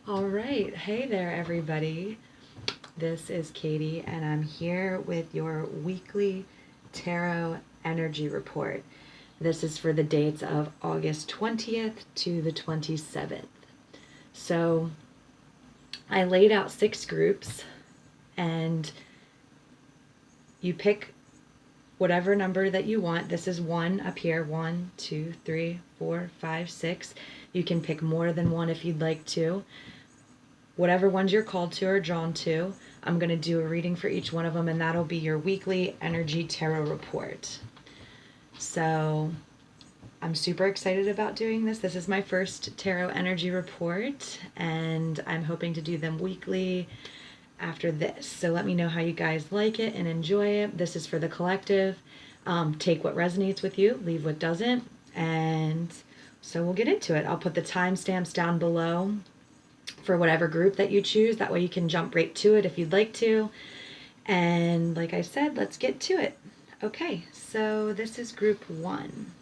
All right. Hey there, everybody. This is Caitey, and I'm here with your weekly tarot energy report. This is for the dates of August 20th to the 27th. So I laid out 6 groups, and you pick whatever number that you want. This is 1 up here. 1, 2, 3, 4, 5, 6. You can pick more than one if you'd like to. Whatever ones you're called to or drawn to, I'm going to do a reading for each one of them, and that'll be your weekly energy tarot report. So I'm super excited about doing this. This is my first tarot energy report, and I'm hoping to do them weekly after this. So let me know how you guys like it and enjoy it. This is for the collective. Take what resonates with you, leave what doesn't, and so we'll get into it. I'll put the timestamps down below for whatever group that you choose. That way you can jump right to it if you'd like to. And like I said, let's get to it. Okay, so this is group 1.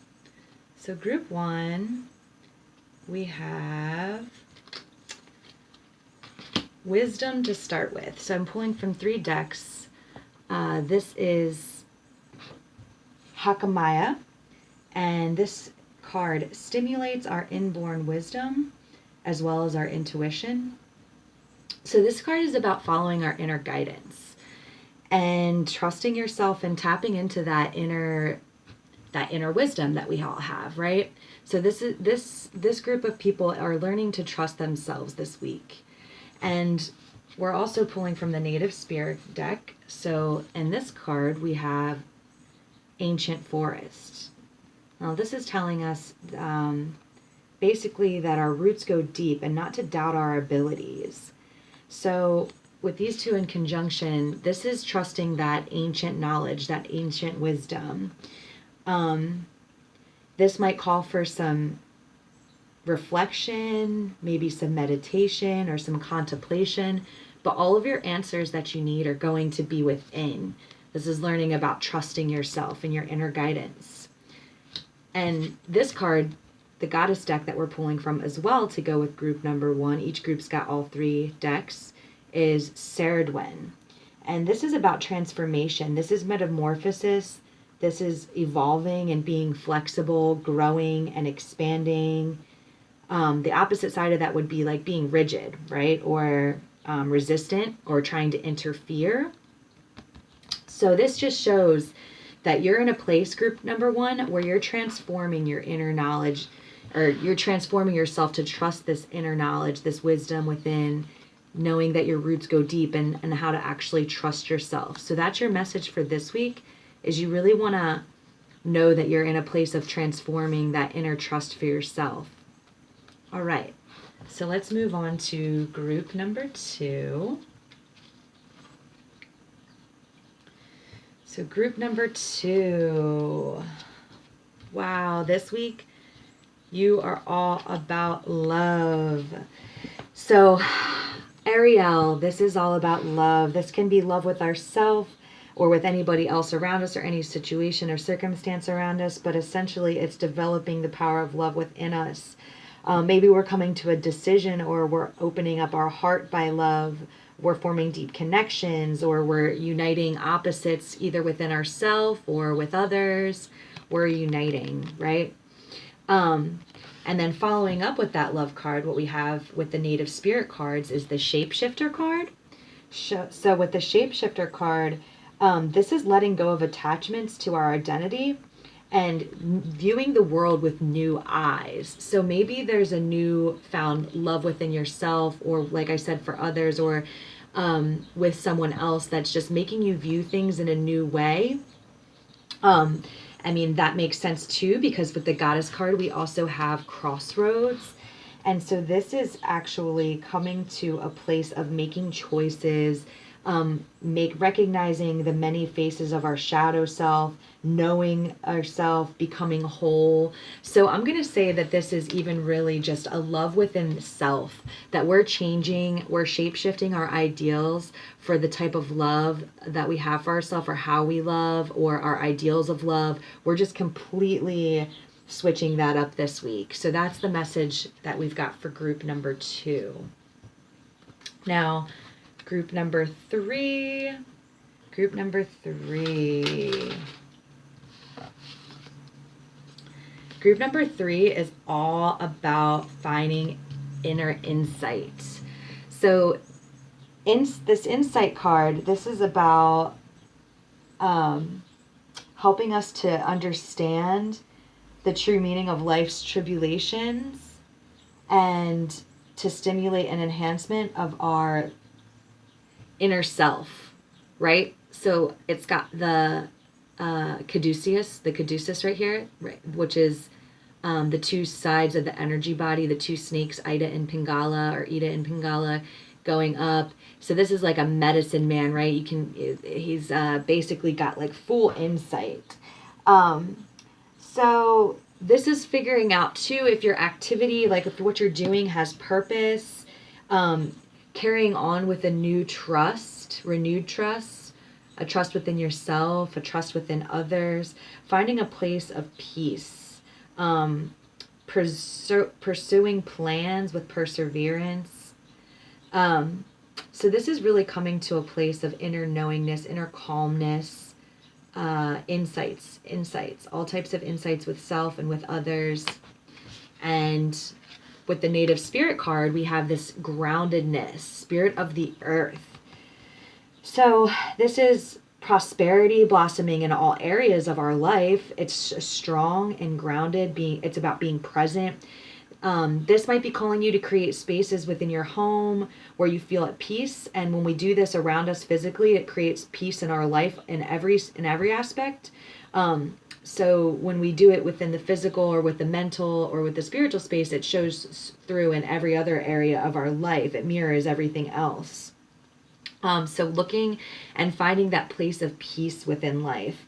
So group 1, we have wisdom to start with. So I'm pulling from 3 decks. This is Hakamaya, and this card stimulates our inborn wisdom as well as our intuition. So this card is about following our inner guidance and trusting yourself and tapping into that inner wisdom that we all have, right? So this group of people are learning to trust themselves this week. And we're also pulling from the Native Spirit deck. So in this card we have Ancient Forest. Now this is telling us basically that our roots go deep and not to doubt our abilities. So with these two in conjunction, this is trusting that ancient knowledge, that ancient wisdom. This might call for some reflection, maybe some meditation or some contemplation, but all of your answers that you need are going to be within. This is learning about trusting yourself and your inner guidance. And this card, the Goddess deck that we're pulling from as well to go with group number 1, each group's got all 3 decks, is Ceridwen. And this is about transformation. This is metamorphosis. This is evolving and being flexible, growing and expanding. The opposite side of that would be like being rigid, right? Or resistant or trying to interfere. So this just shows that you're in a place, group number 1, where you're transforming your inner knowledge, or you're transforming yourself to trust this inner knowledge, this wisdom within, knowing that your roots go deep and how to actually trust yourself. So that's your message for this week, is you really want to know that you're in a place of transforming that inner trust for yourself. All right, so let's move on to group number 2. So group number 2. Wow, this week you are all about love. So Ariel, this is all about love. This can be love with ourselves or with anybody else around us or any situation or circumstance around us, but essentially it's developing the power of love within us. Maybe we're coming to a decision, or we're opening up our heart by love. We're forming deep connections, or we're uniting opposites either within ourselves or with others. We're uniting, right? And then following up with that love card, what we have with the Native Spirit cards is the Shapeshifter card. So with the Shapeshifter card, this is letting go of attachments to our identity and viewing the world with new eyes. So maybe there's a new found love within yourself, or like I said, for others, or with someone else that's just making you view things in a new way. I mean, that makes sense too, because with the Goddess card, we also have Crossroads. And so this is actually coming to a place of making choices, recognizing the many faces of our shadow self, knowing ourselves, becoming whole. So I'm going to say that this is even really just a love within self, that we're changing, we're shape-shifting our ideals for the type of love that we have for ourselves, or how we love, or our ideals of love. We're just completely switching that up this week. So that's the message that we've got for group number 2. Now, group number three. Group number three is all about finding inner insight. So in this insight card, this is about helping us to understand the true meaning of life's tribulations and to stimulate an enhancement of our inner self, right? So it's got the caduceus right here, right, which is the two sides of the energy body, the two snakes, Ida and Pingala, going up. So this is like a medicine man, right? He's basically got like full insight. So this is figuring out too, if your activity, like if what you're doing has purpose, carrying on with a renewed trust, a trust within yourself, a trust within others, finding a place of peace, pursuing plans with perseverance. So this is really coming to a place of inner knowingness, inner calmness, insights, all types of insights with self and with others. And with the native spirit card, we have this groundedness, spirit of the earth. So this is prosperity blossoming in all areas of our life. It's strong and grounded. It's about being present. This might be calling you to create spaces within your home where you feel at peace. And when we do this around us physically, it creates peace in our life in every aspect. So when we do it within the physical or with the mental or with the spiritual space, it shows through in every other area of our life. It mirrors everything else. So looking and finding that place of peace within life.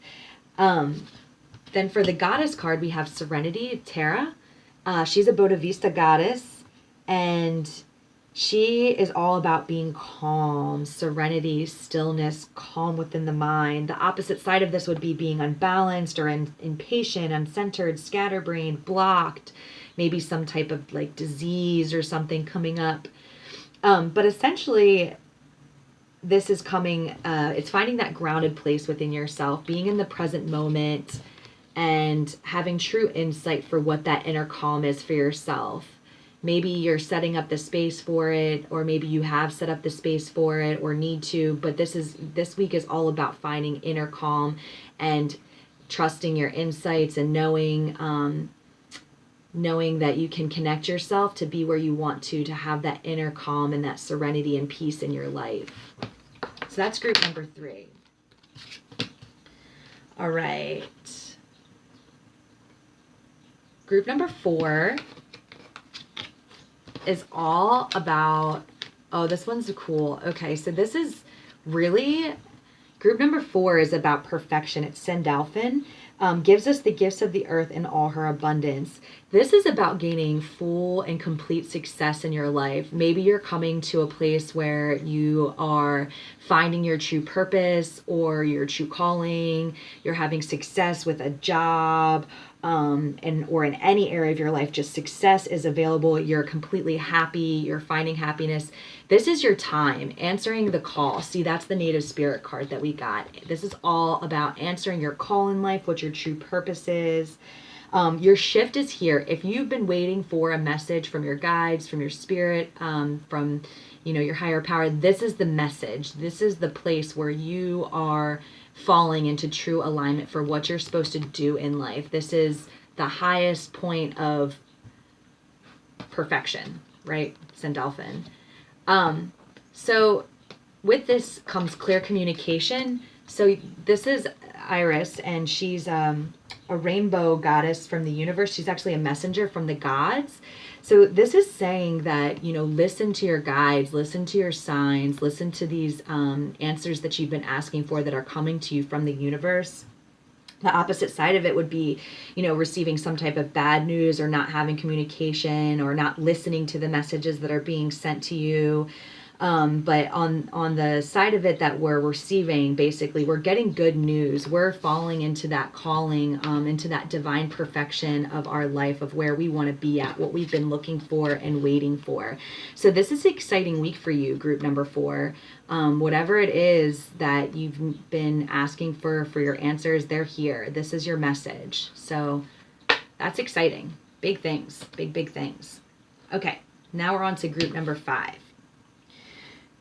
Then for the goddess card, we have Serenity, Tara. She's a Bodhisattva goddess, and she is all about being calm, serenity, stillness, calm within the mind. The opposite side of this would be being unbalanced or impatient, uncentered, scatterbrained, blocked, maybe some type of like disease or something coming up. But essentially, this is coming, it's finding that grounded place within yourself, being in the present moment, and having true insight for what that inner calm is for yourself. Maybe you're setting up the space for it, or maybe you have set up the space for it or need to, but this week is all about finding inner calm and trusting your insights and knowing that you can connect yourself to be where you want to have that inner calm and that serenity and peace in your life. So that's group number 3. All right. Group number 4 is all about, oh, this one's cool. Okay, so this is really, group number 4 is about perfection. It's Sandalphon. Gives us the gifts of the earth in all her abundance. This is about gaining full and complete success in your life. Maybe you're coming to a place where you are finding your true purpose or your true calling. You're having success with a job, or in any area of your life. Just success is available. You're completely happy. You're finding happiness. This is your time, answering the call. See, that's the native spirit card that we got. This is all about answering your call in life, what your true purpose is. Your shift is here. If you've been waiting for a message from your guides, from your spirit, from your higher power, this is the message. This is the place where you are falling into true alignment for what you're supposed to do in life. This is the highest point of perfection, right? Sandalphon. So with this comes clear communication. So this is Iris, and she's a rainbow goddess from the universe. She's actually a messenger from the gods. So this is saying that, listen to your guides, listen to your signs, listen to these answers that you've been asking for that are coming to you from the universe. The opposite side of it would be, receiving some type of bad news or not having communication or not listening to the messages that are being sent to you. But on the side of it that we're receiving, basically, we're getting good news. We're falling into that calling, into that divine perfection of our life, of where we want to be at, what we've been looking for and waiting for. So this is an exciting week for you, group number 4. Whatever it is that you've been asking for your answers, they're here. This is your message. So that's exciting. Big things, big things. Okay, now we're on to group number 5.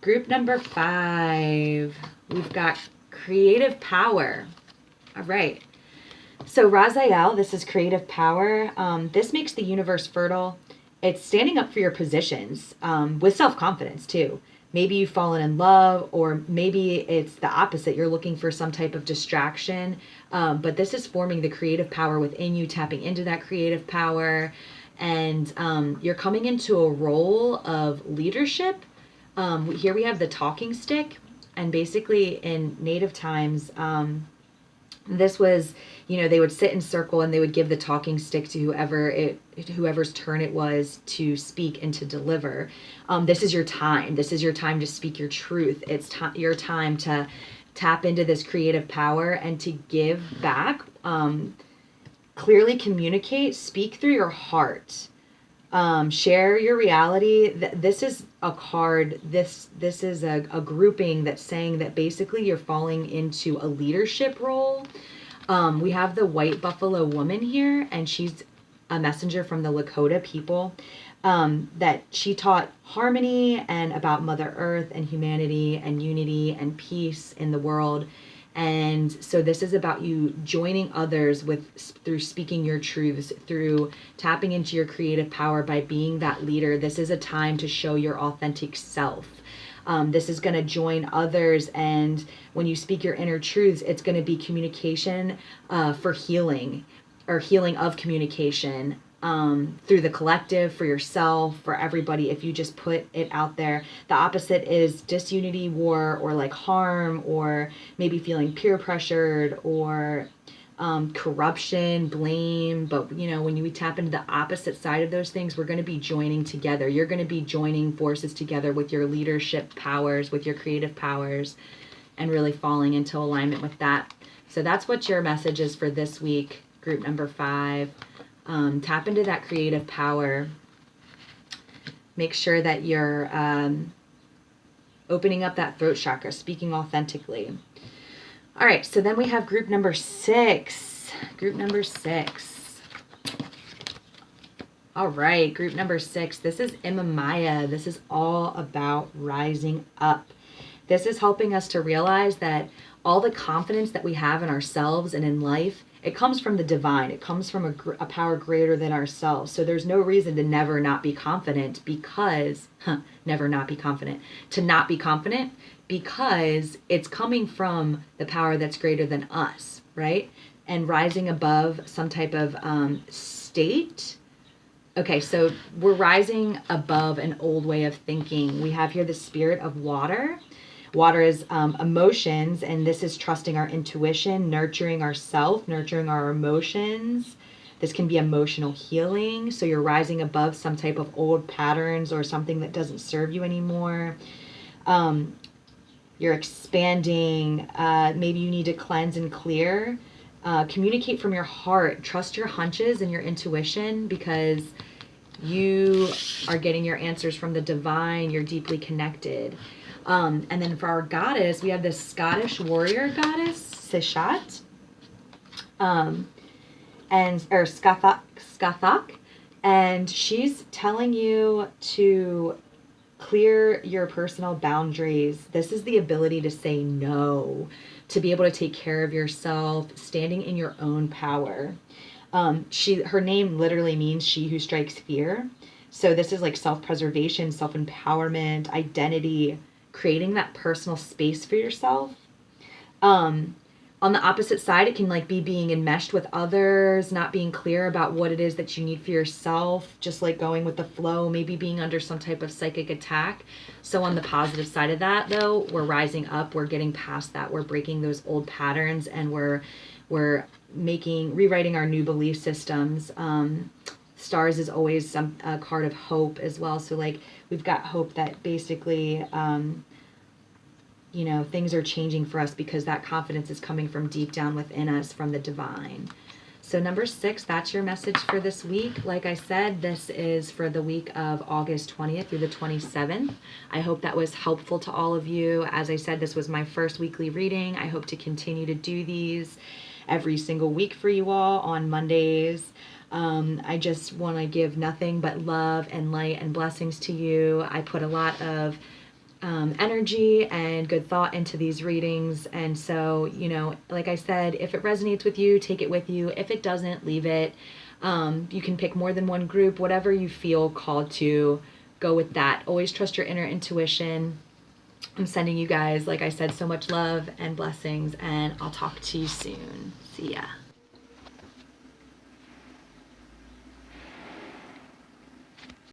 Group number 5, we've got creative power. All right. So Raziel, this is creative power. This makes the universe fertile. It's standing up for your positions with self-confidence too. Maybe you've fallen in love, or maybe it's the opposite. You're looking for some type of distraction. But this is forming the creative power within you, tapping into that creative power. And you're coming into a role of leadership. Here we have the talking stick, and basically in native times, this was, they would sit in circle and they would give the talking stick to whoever's turn it was to speak and to deliver. This is your time. This is your time to speak your truth. It's your time to tap into this creative power and to give back, clearly communicate, speak through your heart. Share your reality. This is a card. This is a grouping that's saying that basically you're falling into a leadership role. We have the white buffalo woman here, and she's a messenger from the Lakota people, that she taught harmony and about Mother Earth and humanity and unity and peace in the world. And so this is about you joining others through speaking your truths, through tapping into your creative power by being that leader. This is a time to show your authentic self. This is going to join others, and when you speak your inner truths, it's going to be communication for healing, or healing of communication. Through the collective, for yourself, for everybody, if you just put it out there. The opposite is disunity, war, or like harm, or maybe feeling peer pressured, or corruption, blame. But when we tap into the opposite side of those things, we're going to be joining together. You're going to be joining forces together with your leadership powers, with your creative powers, and really falling into alignment with that. So that's what your message is for this week, group number 5. Tap into that creative power. Make sure that you're opening up that throat chakra, speaking authentically. All right, so then we have group number 6. Group number 6. All right, group number 6. This is Imamaya. This is all about rising up. This is helping us to realize that all the confidence that we have in ourselves and in life, it comes from the divine. It comes from a power greater than ourselves. So there's no reason to never not be confident, because, never not be confident. To not be confident because it's coming from the power that's greater than us, right? And rising above some type of state. Okay, so we're rising above an old way of thinking. We have here the spirit of water. Water is emotions, and this is trusting our intuition, nurturing ourself, nurturing our emotions. This can be emotional healing. So you're rising above some type of old patterns or something that doesn't serve you anymore. You're expanding. Maybe you need to cleanse and clear. Communicate from your heart. Trust your hunches and your intuition, because you are getting your answers from the divine. You're deeply connected. And then for our goddess, we have this Scottish warrior goddess, Sishat, or Skathak, and she's telling you to clear your personal boundaries. This is the ability to say no, to be able to take care of yourself, standing in your own power. Her name literally means she who strikes fear. So this is like self-preservation, self-empowerment, identity, creating that personal space for yourself. On the opposite side, it can like be being enmeshed with others, not being clear about what it is that you need for yourself, just like going with the flow, maybe being under some type of psychic attack. So on the positive side of that, though, we're rising up, we're getting past that, we're breaking those old patterns, and we're rewriting our new belief systems. Stars is always a card of hope as well. So like we've got hope that basically, things are changing for us because that confidence is coming from deep down within us, from the divine. So number 6, that's your message for this week. Like I said, this is for the week of August 20th through the 27th. I hope that was helpful to all of you. As I said, this was my first weekly reading. I hope to continue to do these every single week for you all on Mondays. I just want to give nothing but love and light and blessings to you. I put a lot of energy and good thought into these readings. And so, like I said, if it resonates with you, take it with you. If it doesn't, leave it. You can pick more than one group, whatever you feel called to, go with that. Always trust your inner intuition. I'm sending you guys, like I said, so much love and blessings, and I'll talk to you soon. See ya.